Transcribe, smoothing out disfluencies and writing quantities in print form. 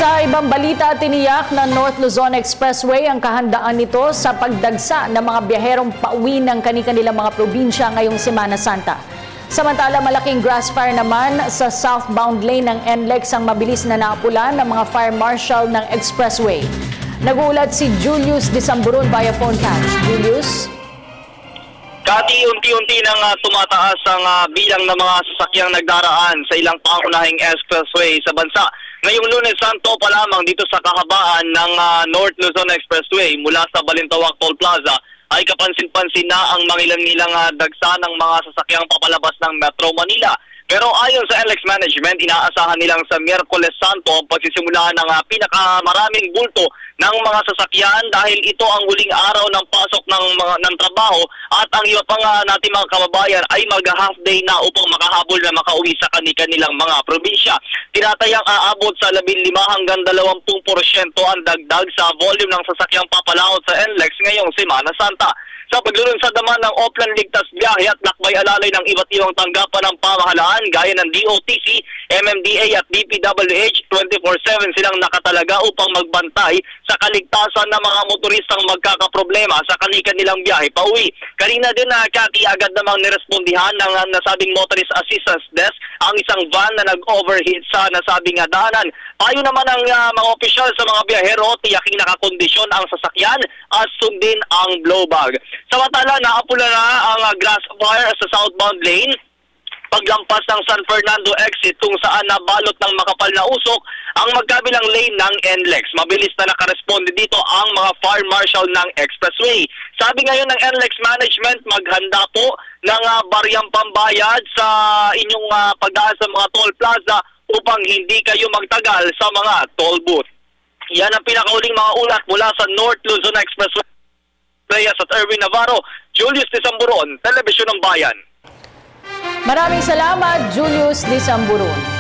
Sa ibang balita, tiniyak ng North Luzon Expressway ang kahandaan nito sa pagdagsa ng mga biyaherong pauwi ng kani-kanilang mga probinsya ngayong Semana Santa. Samantala, malaking grass fire naman sa southbound lane ng NLEX ang mabilis na naapulan ng mga fire marshal ng Expressway. Nag-uulat si Julius Disamburon via phone catch. Julius? Kati, unti-unti nang tumataas ang bilang ng mga sasakyang nagdaraan sa ilang pangunahing expressway sa bansa. Ngayong Lunes Santo pa lamang dito sa kahabaan ng North Luzon Expressway mula sa Balintawak Toll Plaza ay kapansin-pansin na ang mangilang-ilang dagsa ng mga sasakyang papalabas ng Metro Manila. Pero ayon sa NLEX Management, inaasahan nilang sa Miyerkules Santo ang pagsisimula ng pinakamaraming bulto ng mga sasakyan dahil ito ang huling araw ng pasok ng trabaho at ang iba pang nating mga kababayan ay mag-half day na upang makahabol na makauwi sa kanilang mga probinsya. Tinatayang aabot sa 15 hanggang 20% ang dagdag sa volume ng sasakyang papalawot sa NLEX ngayong Semana Santa. Sa paglulunsad naman ng Oplan Ligtas Biyahe at lakbay alalay ng iba't ibang tanggapan ng pamahalaan gaya ng DOTC, MMDA at DPWH, 24/7 silang nakatalaga upang magbantay sa kaligtasan ng mga motoristang magkakaproblema sa kanilang biyahe pauwi. Kanina din Kati, agad namang nirespondihan ng nasabing Motorist Assistance Desk ang isang van na nag-overheat sa nasabing daanan. Payo naman ang mga opisyal sa mga biyahero, tiyaking nakakondisyon ang sasakyan at sundin ang blowbag. Samantala, naapula na ang grass fire sa southbound lane paglampas ng San Fernando exit kung saan nabalot ng makapal na usok ang magkabilang lane ng NLEX. Mabilis na nakaresponde dito ang mga fire marshal ng expressway. Sabi ngayon ng NLEX Management, maghanda po ng baryang pambayad sa inyong pagdaan sa mga toll plaza upang hindi kayo magtagal sa mga toll booth. Yan ang pinakauling mga ulat mula sa North Luzon Expressway. Reyes at Erwin Navarro, Julius Disamburon, Telebisyon ng Bayan. Maraming salamat, Julius Disamburon.